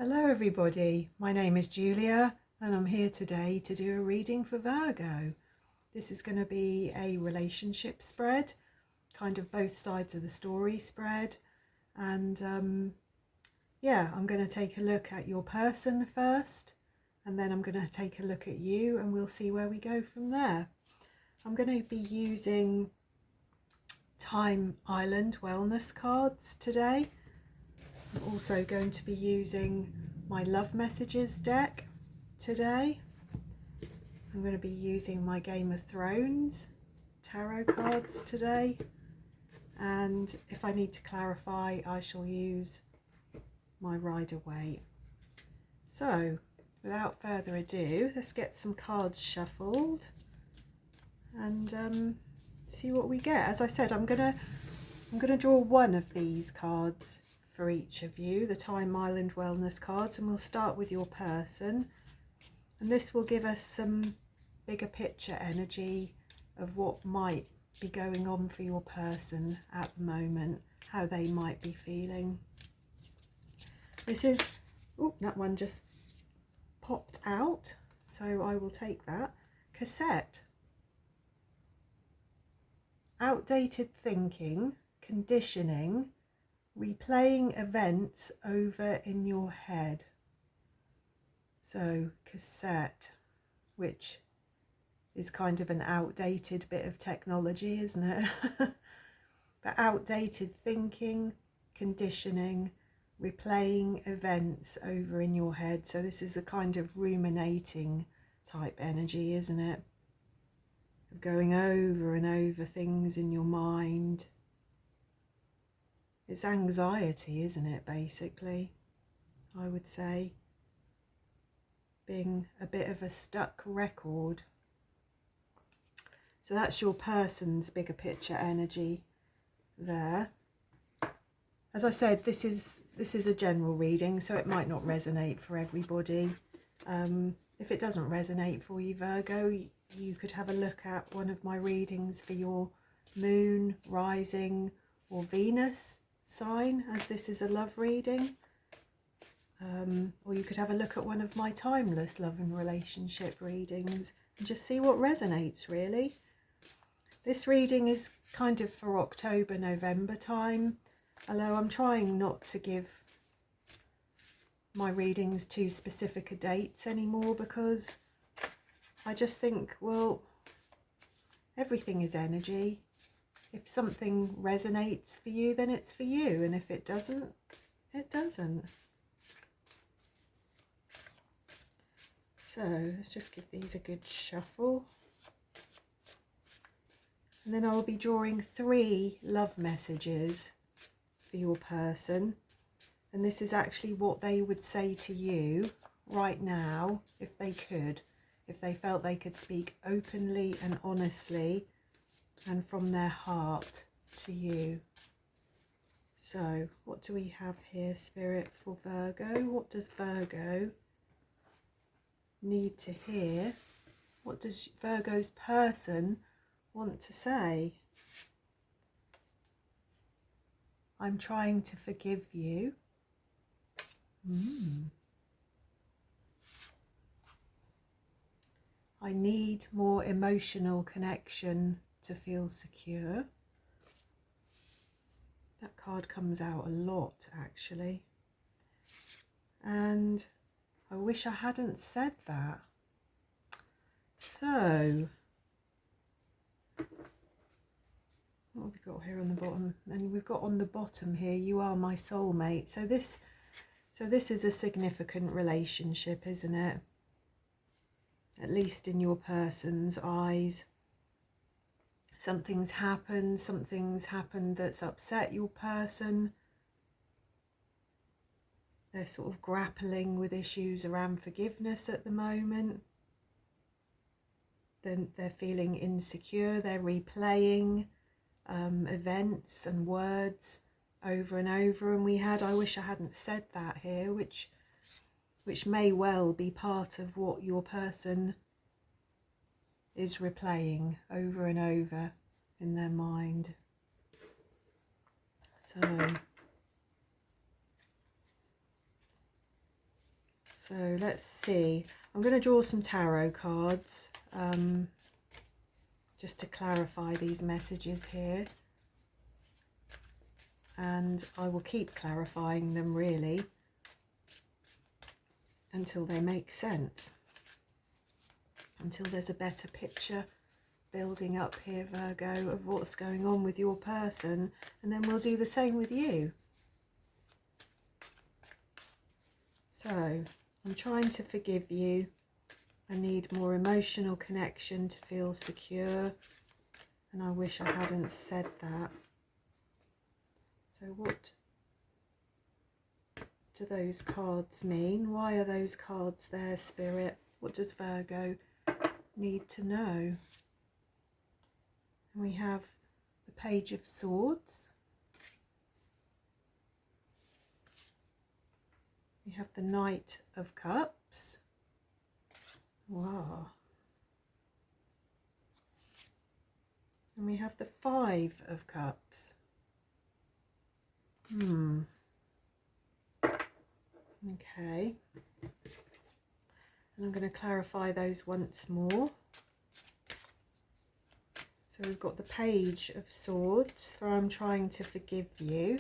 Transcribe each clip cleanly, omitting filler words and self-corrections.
Hello everybody, my name is Julia and I'm here today to do a reading for Virgo. This is going to be a relationship spread, kind of both sides of the story spread, and I'm going to take a look at your person first and then I'm going to take a look at you and we'll see where we go from there. I'm going to be using Time Island Wellness cards today. I'm also going to be using my Love Messages deck today. I'm going to be using my Game of Thrones tarot cards today. And if I need to clarify, I shall use my Rider-Waite. So, without further ado, let's get some cards shuffled and see what we get. As I said, I'm gonna draw one of these cards for each of you, the Time Island Wellness cards, and we'll start with your person, and this will give us some bigger picture energy of what might be going on for your person at the moment, how they might be feeling. This is, oh, that one just popped out, so I will take that. Cassette. Outdated thinking, conditioning, replaying events over in your head. So cassette, which is kind of an outdated bit of technology, isn't it? But outdated thinking, conditioning, replaying events over in your head. So this is a kind of ruminating type energy, isn't it? Of going over and over things in your mind. It's anxiety, isn't it, basically, I would say. Being a bit of a stuck record. So that's your person's bigger picture energy there. As I said, this is a general reading, so it might not resonate for everybody. If it doesn't resonate for you, Virgo, you could have a look at one of my readings for your moon, rising, or Venus sign, as this is a love reading. Or you could have a look at one of my timeless love and relationship readings and just see what resonates, really. This reading is kind of for October, November time, although I'm trying not to give my readings too specific a dates anymore, because I just think, well, everything is energy. If something resonates for you, then it's for you, and if it doesn't, it doesn't. So let's just give these a good shuffle. And then I'll be drawing 3 love messages for your person. And this is actually what they would say to you right now, if they could, if they felt they could speak openly and honestly and from their heart to you. So what do we have here, Spirit, for Virgo? What does Virgo need to hear? What does Virgo's person want to say? I'm trying to forgive you. I need more emotional connection to feel secure. That card comes out a lot, actually. And I wish I hadn't said that. So, what have we got here on the bottom? And we've got on the bottom here, you are my soulmate. So this is a significant relationship, isn't it? At least in your person's eyes. Something's happened that's upset your person. They're sort of grappling with issues around forgiveness at the moment. Then they're feeling insecure, they're replaying events and words over and over, and we had, I wish I hadn't said that here, which may well be part of what your person is replaying over and over in their mind. So So let's see. I'm going to draw some tarot cards just to clarify these messages here. And I will keep clarifying them really until they make sense. Until there's a better picture building up here, Virgo, of what's going on with your person. And then we'll do the same with you. So, I'm trying to forgive you. I need more emotional connection to feel secure. And I wish I hadn't said that. So what do those cards mean? Why are those cards there, Spirit? What does Virgo need to know? And we have the Page of Swords. We have the Knight of Cups. Wow. And we have the Five of Cups. Okay. And I'm going to clarify those once more. So we've got the Page of Swords, for I'm trying to forgive you.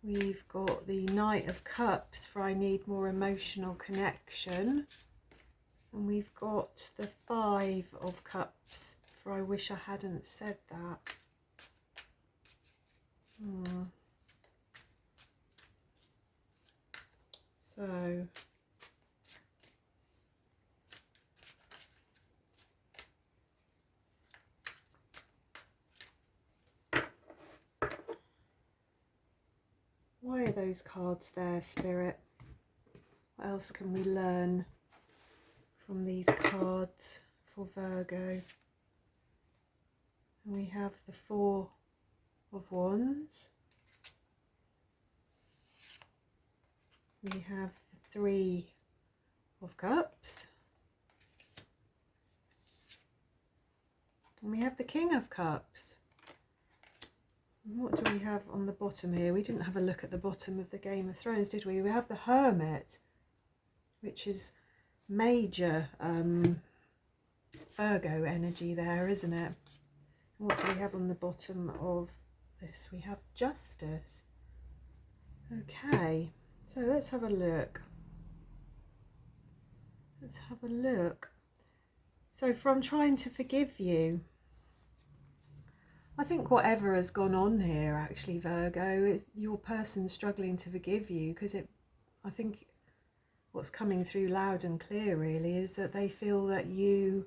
We've got the Knight of Cups, for I need more emotional connection. And we've got the Five of Cups, for I wish I hadn't said that. So, why are those cards there, Spirit? What else can we learn from these cards for Virgo? And we have the Four of Wands. We have the Three of Cups. And we have the King of Cups. And what do we have on the bottom here? We didn't have a look at the bottom of the Game of Thrones, did we? We have the Hermit, which is major Virgo energy there, isn't it? And what do we have on the bottom of this? We have Justice. Okay, so let's have a look. Let's have a look. So from trying to forgive you, I think whatever has gone on here, actually, Virgo, is your person struggling to forgive you, because I think what's coming through loud and clear really is that they feel that you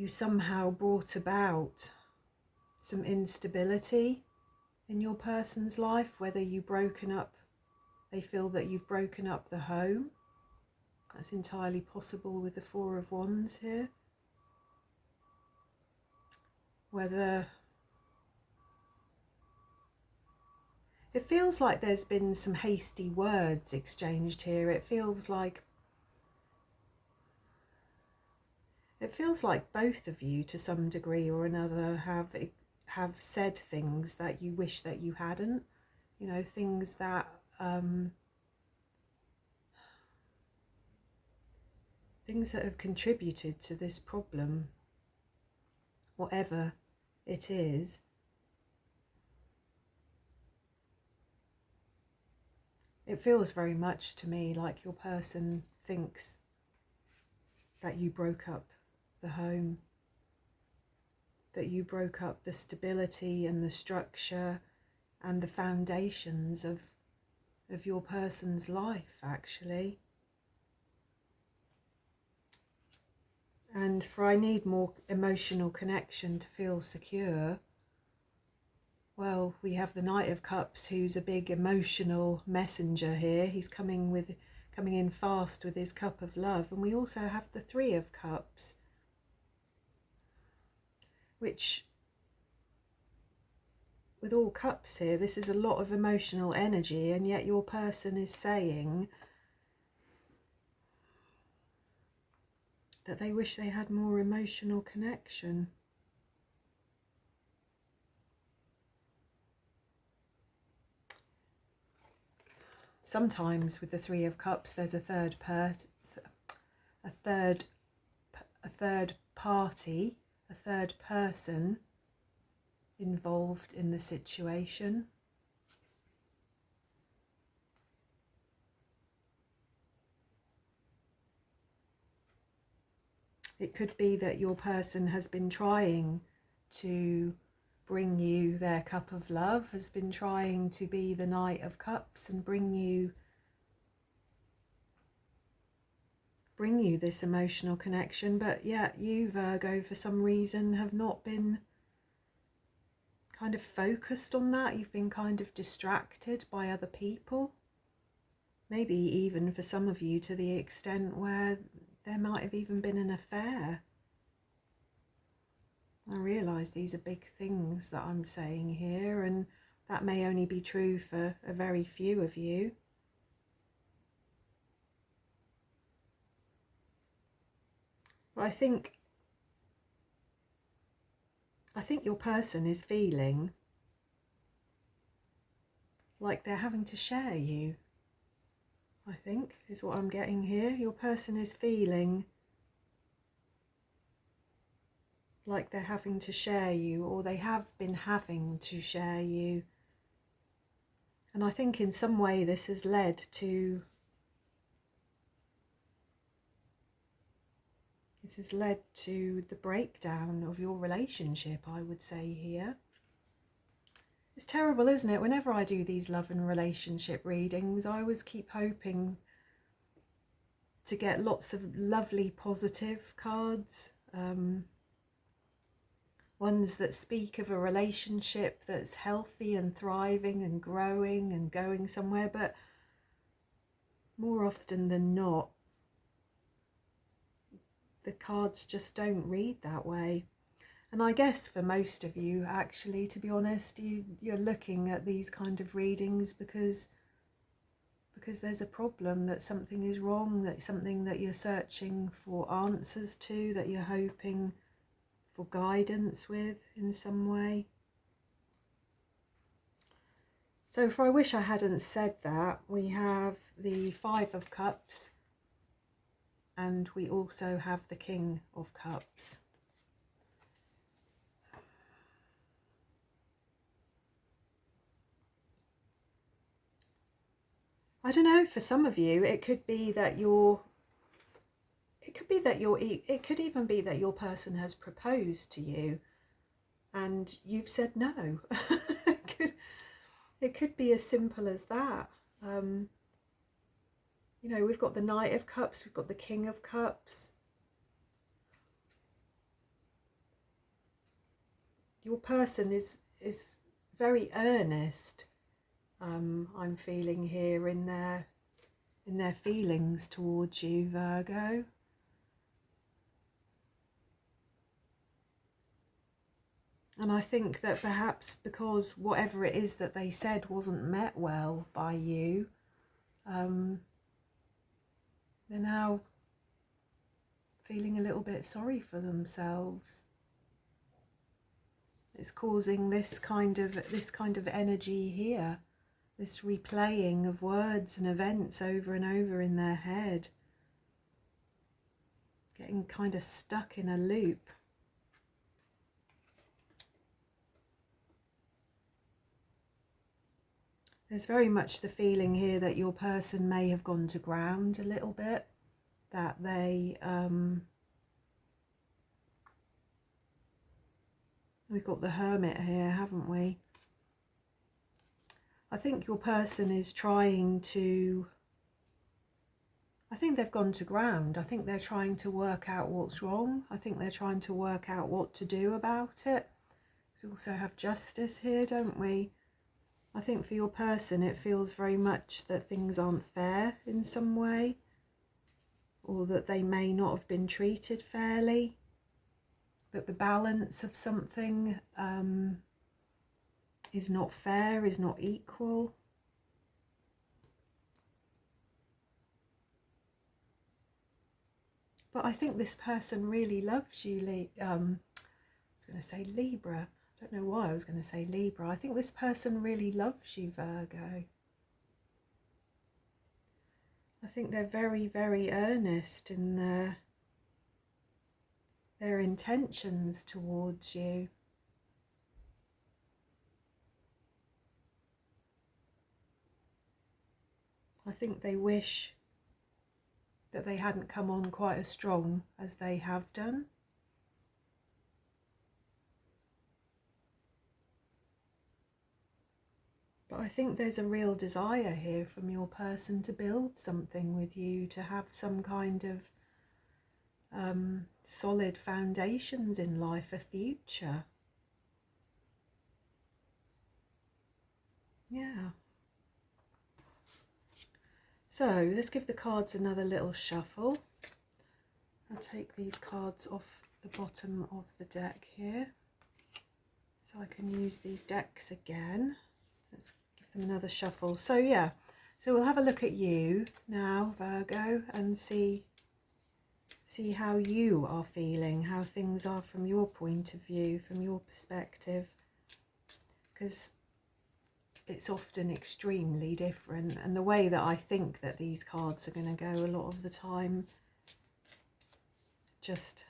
somehow brought about some instability in your person's life, whether they feel that you've broken up the home. That's entirely possible with the Four of Wands here. Whether it feels like there's been some hasty words exchanged here. It feels like both of you, to some degree or another, have said things that you wish that you hadn't. You know, things that have contributed to this problem, whatever it is. It feels very much to me like your person thinks that you broke up the home, that you broke up the stability and the structure and the foundations of your person's life, actually. And for I need more emotional connection to feel secure. Well, we have the Knight of Cups, who's a big emotional messenger here. He's coming in fast with his cup of love. And we also have the Three of Cups, which, with all cups here, this is a lot of emotional energy, and yet your person is saying that they wish they had more emotional connection. sometimes with the Three of Cups, there's a third party, a third person involved in the situation. It could be that your person has been trying to bring you their cup of love, has been trying to be the Knight of Cups and bring you this emotional connection, but yet you, Virgo, for some reason have not been kind of focused on that. You've been kind of distracted by other people, maybe even for some of you to the extent where there might have even been an affair. I realise these are big things that I'm saying here, and that may only be true for a very few of you. But I think your person is feeling like they're having to share you. I think is what I'm getting here. Your person is feeling like they're having to share you, or they have been having to share you. And I think in some way this has led to the breakdown of your relationship, I would say here. It's terrible, isn't it? Whenever I do these love and relationship readings, I always keep hoping to get lots of lovely positive cards, ones that speak of a relationship that's healthy and thriving and growing and going somewhere, but more often than not, the cards just don't read that way. And I guess for most of you, actually, to be honest, you're looking at these kind of readings because there's a problem, that something is wrong, that something that you're searching for answers to, that you're hoping for guidance with in some way. So for I wish I hadn't said that, we have the Five of Cups and we also have the King of Cups. I don't know, for some of you, it could be that it could even be that your person has proposed to you and you've said no. It could be as simple as that. You know, we've got the Knight of Cups, we've got the King of Cups. Your person is very earnest. I'm feeling here in their feelings towards you, Virgo. And I think that perhaps because whatever it is that they said wasn't met well by you, they're now feeling a little bit sorry for themselves. It's causing this kind of energy here. This replaying of words and events over and over in their head, getting kind of stuck in a loop. There's very much the feeling here that your person may have gone to ground a little bit, that they, we've got the Hermit here, haven't we? I think your person is trying to, I think they've gone to ground. I think they're trying to work out what's wrong. I think they're trying to work out what to do about it. We also have Justice here, don't we? I think for your person it feels very much that things aren't fair in some way, or that they may not have been treated fairly, that the balance of something is not fair, is not equal. But I think this person really loves you, I was going to say Libra. I don't know why I was going to say Libra. I think this person really loves you, Virgo. think they're very, very earnest in their intentions towards you. I think they wish that they hadn't come on quite as strong as they have done. But I think there's a real desire here from your person to build something with you, to have some kind of solid foundations in life, a future. Yeah. So let's give the cards another little shuffle. I'll take these cards off the bottom of the deck here, so I can use these decks again. Let's give them another shuffle. So yeah, so we'll have a look at you now, Virgo, and see how you are feeling, how things are from your point of view, from your perspective, because it's often extremely different, and the way that I think that these cards are going to go a lot of the time, just,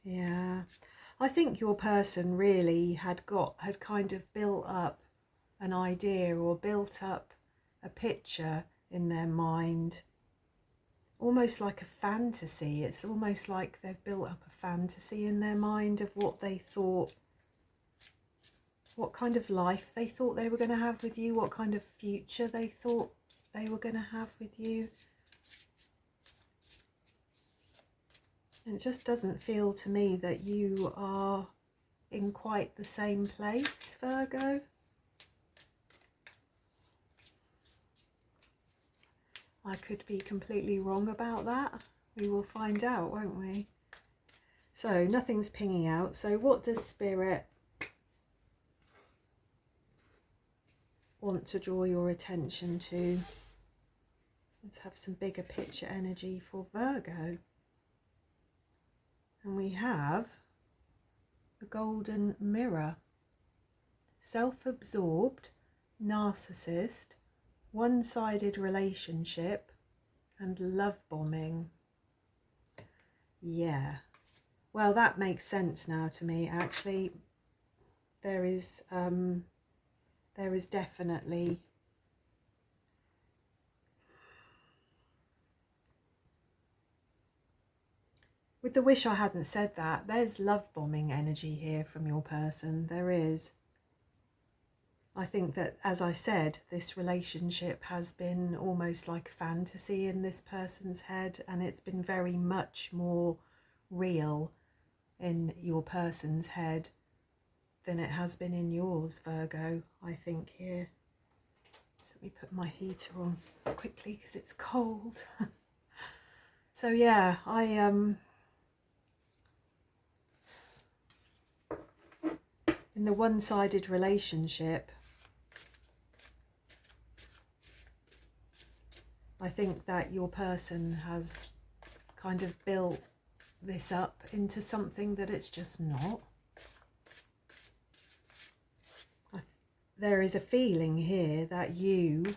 yeah, I think your person really had kind of built up an idea or built up a picture in their mind, almost like a fantasy. It's almost like they've built up a fantasy in their mind of what they thought, what kind of life they thought they were going to have with you, what kind of future they thought they were going to have with you. And it just doesn't feel to me that you are in quite the same place, Virgo. I could be completely wrong about that. We will find out, won't we? So nothing's pinging out. So what does Spirit want to draw your attention to? Let's have some bigger picture energy for Virgo. And we have the Golden Mirror. Self-absorbed, narcissist, one-sided relationship, and love bombing. Yeah. Well, that makes sense now to me, actually. There is definitely with the wish I hadn't said that, there's love bombing energy here from your person. There is. I think that, as I said, this relationship has been almost like a fantasy in this person's head, and it's been very much more real in your person's head than it has been in yours, Virgo, I think here. So let me put my heater on quickly because it's cold. So yeah, in the one-sided relationship, I think that your person has kind of built this up into something that it's just not. There is a feeling here that you,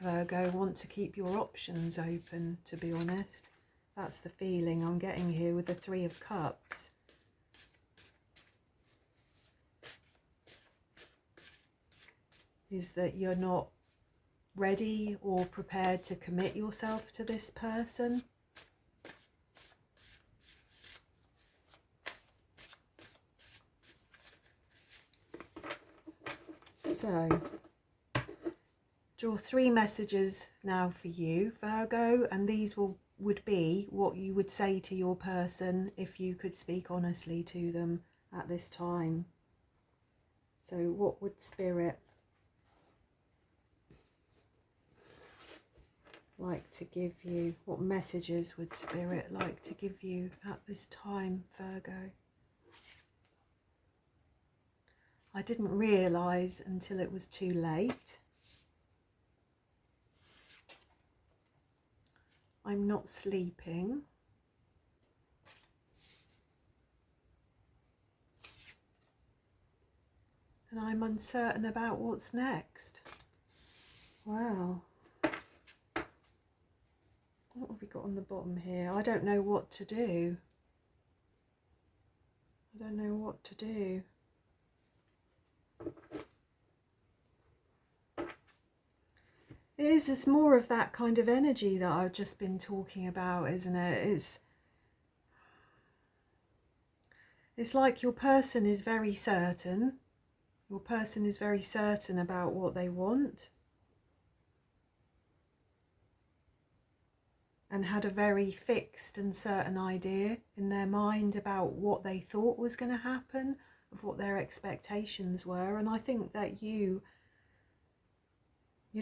Virgo, want to keep your options open, to be honest. That's the feeling I'm getting here with the Three of Cups. Is that you're not ready or prepared to commit yourself to this person. So, draw 3 messages now for you, Virgo, and these would be what you would say to your person if you could speak honestly to them at this time. So what would Spirit like to give you? What messages would Spirit like to give you at this time, Virgo? I didn't realise until it was too late. I'm not sleeping. And I'm uncertain about what's next. Wow. What have we got on the bottom here? I don't know what to do. I don't know what to do. It's more of that kind of energy that I've just been talking about, isn't it? It's like your person is very certain. Your person is very certain about what they want. And had a very fixed and certain idea in their mind about what they thought was going to happen, of what their expectations were. And I think that you're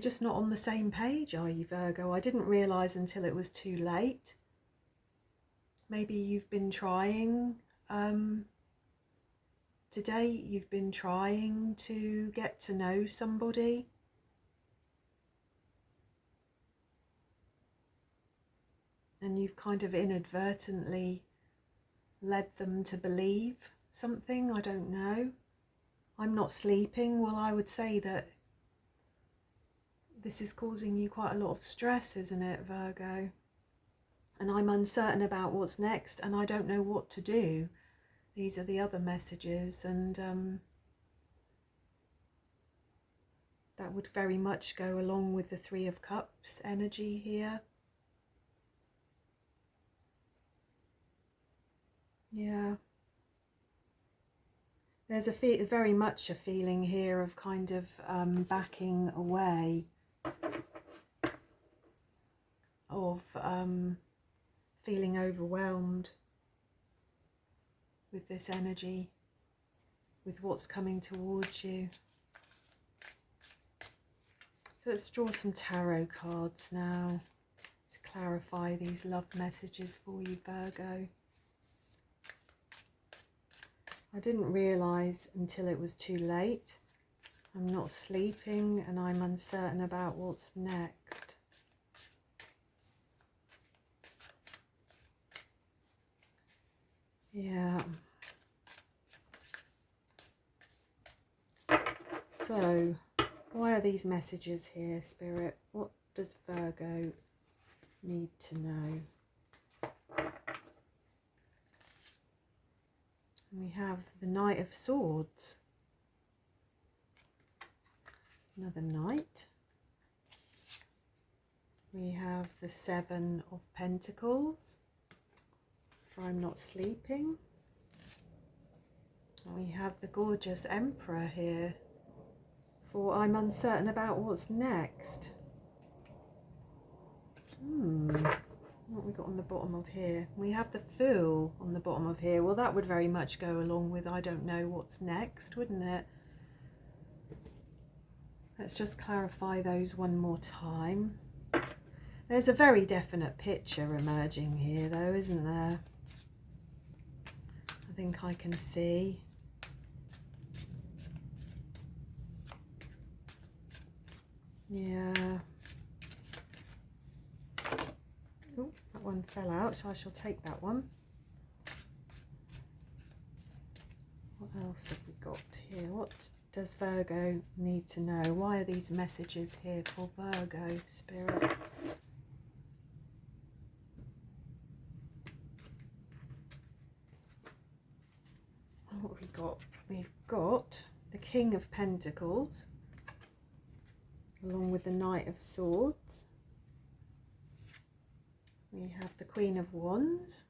just not on the same page, are you, Virgo? I didn't realise until it was too late. Maybe you've been trying, today you've been trying to get to know somebody. And you've kind of inadvertently led them to believe something, I don't know. I'm not sleeping. Well, I would say that this is causing you quite a lot of stress, isn't it, Virgo? And I'm uncertain about what's next, and I don't know what to do. These are the other messages, and that would very much go along with the Three of Cups energy here. Yeah. There's very much a feeling here of kind of backing away, of feeling overwhelmed with this energy, with what's coming towards you. So let's draw some tarot cards now to clarify these love messages for you, Virgo. I didn't realise until it was too late. I'm not sleeping and I'm uncertain about what's next. Yeah. So, why are these messages here, Spirit? What does Virgo need to know? We have the Knight of Swords. Another Knight. We have the Seven of Pentacles, for I'm not sleeping. And we have the gorgeous Emperor here, for I'm uncertain about what's next. What have we got on the bottom of here? We have the Fool on the bottom of here. Well, that would very much go along with I don't know what's next, wouldn't it? Let's just clarify those one more time. There's a very definite picture emerging here, though, isn't there? I think I can see. Yeah. Oh, that one fell out, so I shall take that one. What else have we got here? What does Virgo need to know? Why are these messages here for Virgo, Spirit? What have we got? We've got the King of Pentacles, along with the Knight of Swords. We have the Queen of Wands.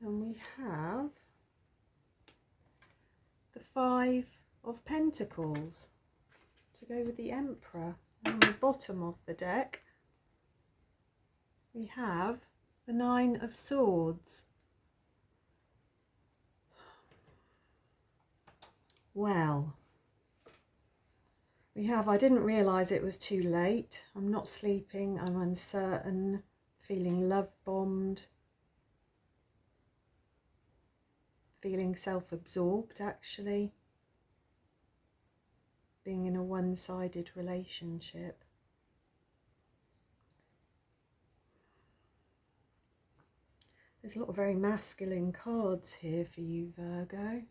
And we have the Five of Pentacles to go with the Emperor. And on the bottom of the deck, we have the Nine of Swords. Well, we have, I didn't realise it was too late. I'm not sleeping, I'm uncertain, feeling love-bombed, feeling self-absorbed actually, being in a one-sided relationship. There's a lot of very masculine cards here for you, Virgo.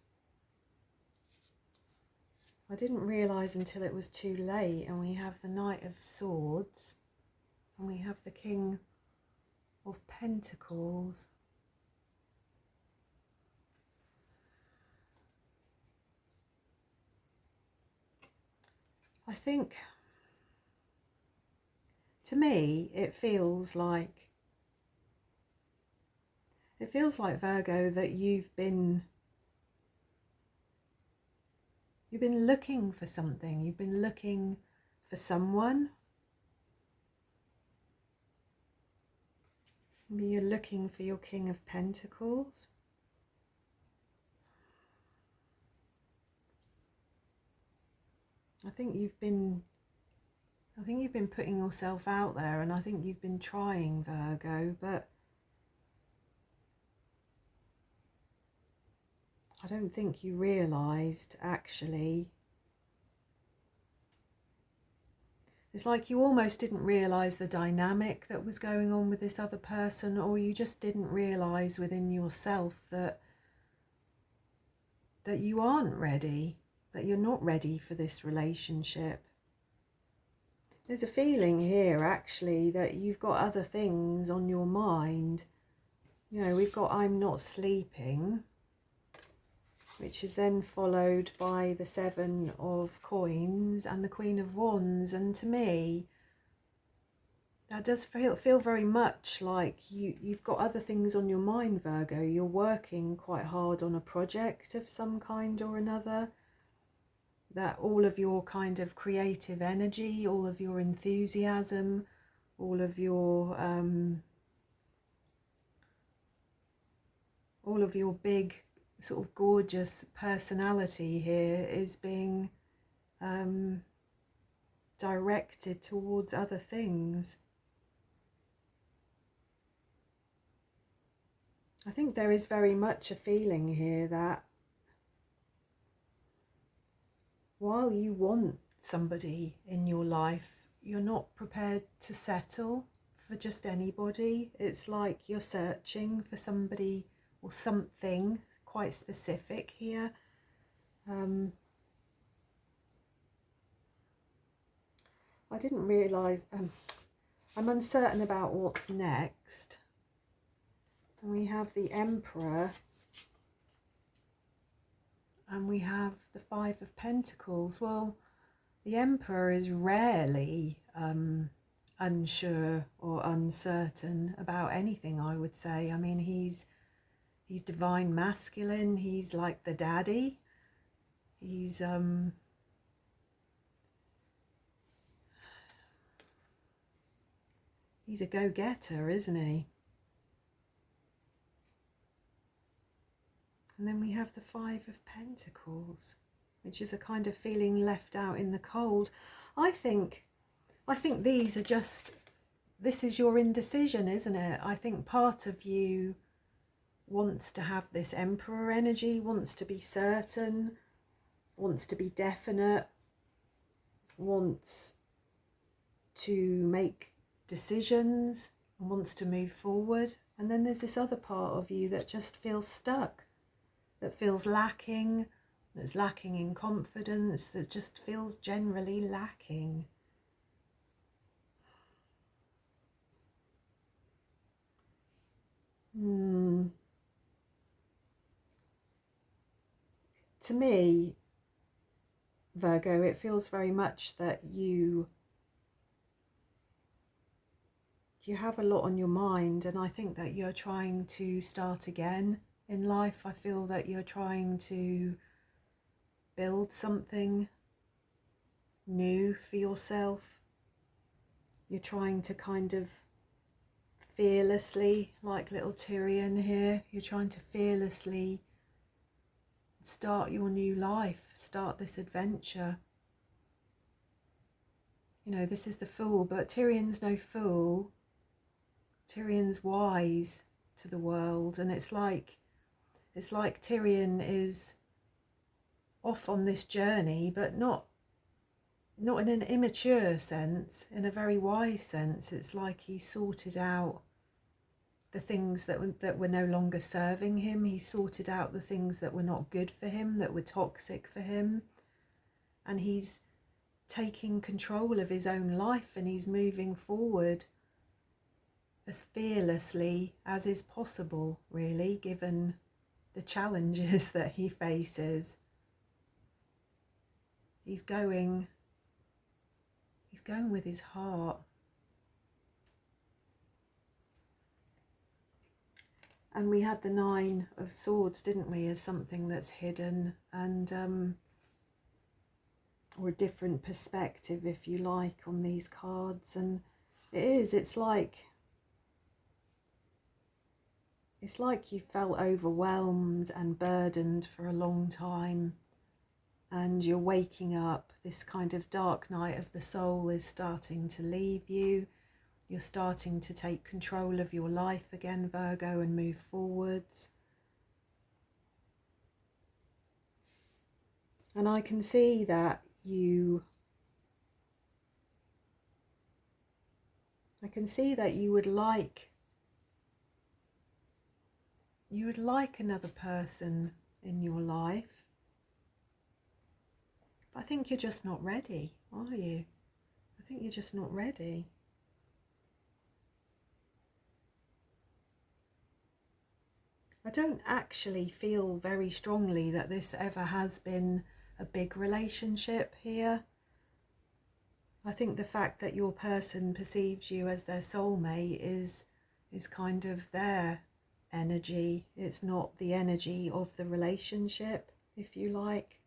I didn't realise until it was too late, and we have the Knight of Swords and we have the King of Pentacles. I think, to me, it feels like Virgo, that you've been looking for something. You've been looking for someone. Maybe you're looking for your King of Pentacles. I think you've been putting yourself out there, and I think you've been trying, Virgo, but I don't think you realised, actually. It's like you almost didn't realise the dynamic that was going on with this other person, or you just didn't realise within yourself that you aren't ready, that you're not ready for this relationship. There's a feeling here, actually, that you've got other things on your mind. You know, we've got I'm not sleeping, which is then followed by the Seven of Coins and the Queen of Wands. And to me, that does feel very much like you've got other things on your mind, Virgo. You're working quite hard on a project of some kind or another. That all of your kind of creative energy, all of your enthusiasm, all of your big sort of gorgeous personality here is being directed towards other things. I think there is very much a feeling here that while you want somebody in your life, you're not prepared to settle for just anybody. It's like you're searching for somebody or something quite specific here. I didn't realise, I'm uncertain about what's next. And we have the Emperor. And we have the Five of Pentacles. Well, the Emperor is rarely unsure or uncertain about anything, I would say. I mean, he's divine masculine. He's like the daddy. He's a go-getter, isn't he? And then we have the Five of Pentacles, which is a kind of feeling left out in the cold. I think these are just, this is your indecision, isn't it? I think part of you wants to have this Emperor energy, wants to be certain, wants to be definite, wants to make decisions, and wants to move forward. And then there's this other part of you that just feels stuck, that feels lacking, that's lacking in confidence, that just feels generally lacking. To me, Virgo, it feels very much that you have a lot on your mind, and I think that you're trying to start again in life. I feel that you're trying to build something new for yourself. You're trying to kind of fearlessly, like little Tyrion here, you're trying to fearlessly start your new life, start this adventure. You know, this is the Fool, but Tyrion's no fool. Tyrion's wise to the world, and it's like Tyrion is off on this journey, but not in an immature sense, in a very wise sense. It's like he sorted out the things that were no longer serving him. He sorted out the things that were not good for him, that were toxic for him. and he's taking control of his own life, and he's moving forward as fearlessly as is possible, really, given the challenges that he faces. He's going with his heart. And we had the Nine of Swords, didn't we, as something that's hidden, and or a different perspective, if you like, on these cards. And it's like you felt overwhelmed and burdened for a long time, and you're waking up. This kind of dark night of the soul is starting to leave you. You're starting to take control of your life again, Virgo, and move forwards. And I can see that you would like another person in your life. But I think you're just not ready, are you? I think you're just not ready. I don't actually feel very strongly that this ever has been a big relationship here. I think the fact that your person perceives you as their soulmate is kind of their energy. It's not the energy of the relationship, if you like.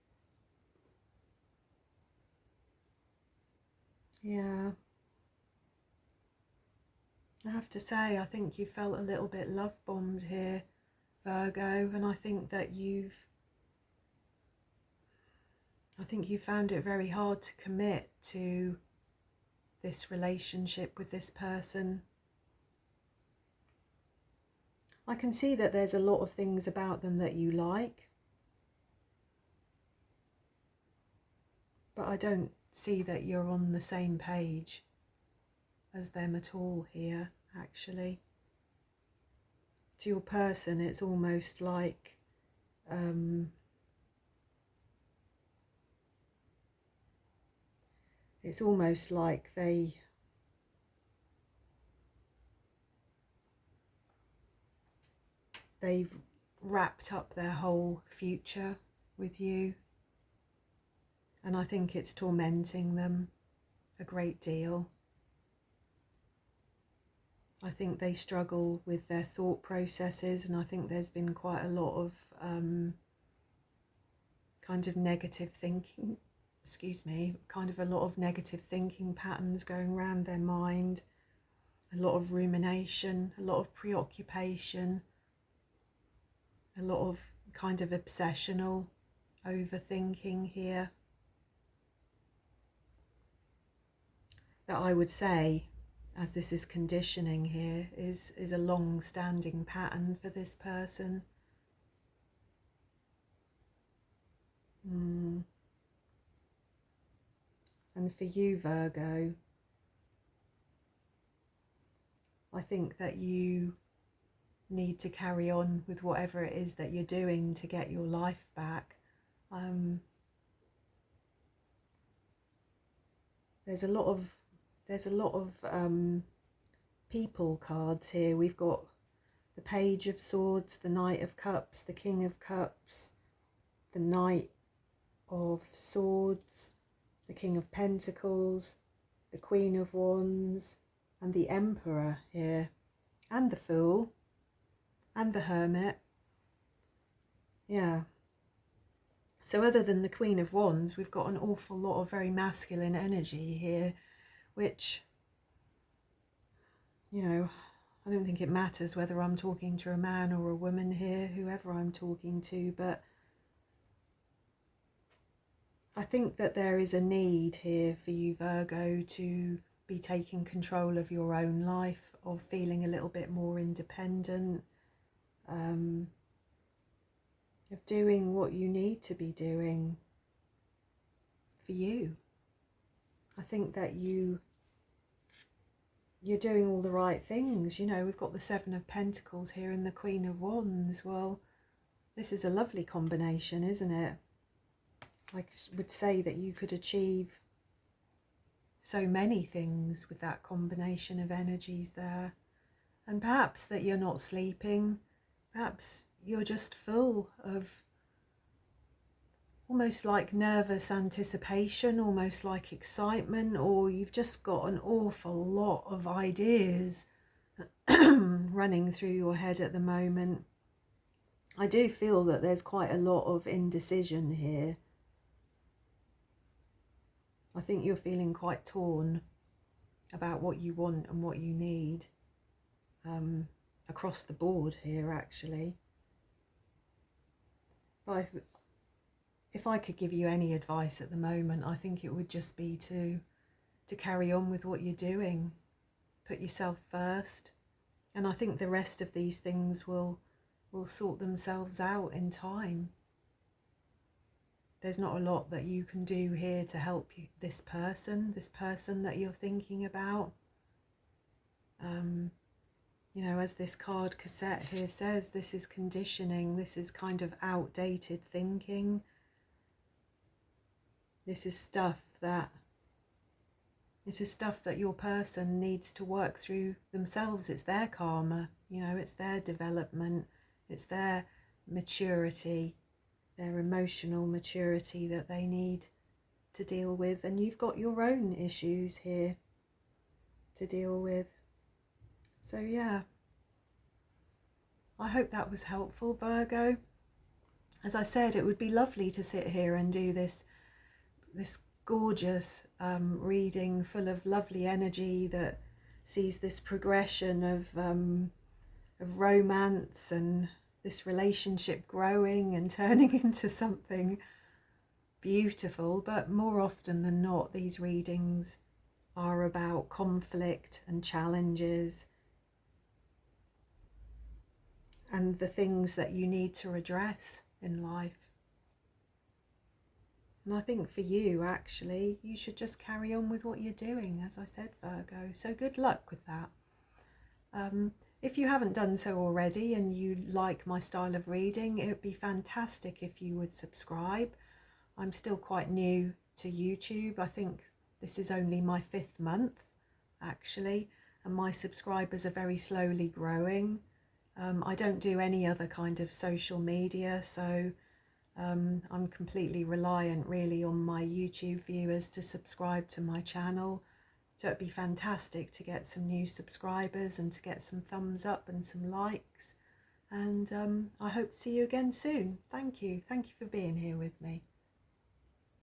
Yeah. I have to say, I think you felt a little bit love-bombed here, Virgo, and I think you found it very hard to commit to this relationship with this person. I can see that there's a lot of things about them that you like, but I don't see that you're on the same page as them at all here, actually. To your person, it's almost like they've wrapped up their whole future with you, and I think it's tormenting them a great deal. I think they struggle with their thought processes, and I think there's been quite a lot of kind of negative thinking, a lot of negative thinking patterns going around their mind, a lot of rumination, a lot of preoccupation, a lot of kind of obsessional overthinking here. That I would say, as this is conditioning here, is a long-standing pattern for this person. And for you, Virgo, I think that you need to carry on with whatever it is that you're doing to get your life back. There's a lot of people cards here. We've got the Page of Swords, the Knight of Cups, the King of Cups, the Knight of Swords, the King of Pentacles, the Queen of Wands, and the Emperor here, and the Fool, and the Hermit. Yeah. So other than the Queen of Wands, we've got an awful lot of very masculine energy here, which, you know, I don't think it matters whether I'm talking to a man or a woman here, whoever I'm talking to, but I think that there is a need here for you, Virgo, to be taking control of your own life, of feeling a little bit more independent, of doing what you need to be doing for you. I think that you're doing all the right things. You know, we've got the Seven of Pentacles here and the Queen of Wands. Well, this is a lovely combination, isn't it? I would say that you could achieve so many things with that combination of energies there. And perhaps that you're not sleeping, perhaps you're just full of almost like nervous anticipation, almost like excitement, or you've just got an awful lot of ideas running through your head at the moment. I do feel that there's quite a lot of indecision here. I think you're feeling quite torn about what you want and what you need, across the board here actually. But if I could give you any advice at the moment, I think it would just be to carry on with what you're doing. Put yourself first. And I think the rest of these things will sort themselves out in time. There's not a lot that you can do here to help you, this person that you're thinking about. You know, as this card cassette here says, this is conditioning, this is kind of outdated thinking. This is stuff that your person needs to work through themselves. It's their karma, you know, it's their development, it's their maturity, their emotional maturity that they need to deal with. And you've got your own issues here to deal with. So yeah, I hope that was helpful, Virgo. As I said, it would be lovely to sit here and do this gorgeous reading full of lovely energy that sees this progression of romance and this relationship growing and turning into something beautiful. But more often than not, these readings are about conflict and challenges and the things that you need to address in life. And I think for you, actually, you should just carry on with what you're doing, as I said, Virgo. So good luck with that. If you haven't done so already and you like my style of reading, it would be fantastic if you would subscribe. I'm still quite new to YouTube. I think this is only my 5th month, actually, and my subscribers are very slowly growing. I don't do any other kind of social media, so I'm completely reliant really on my YouTube viewers to subscribe to my channel. So it'd be fantastic to get some new subscribers and to get some thumbs up and some likes. And I hope to see you again soon. Thank you. Thank you for being here with me.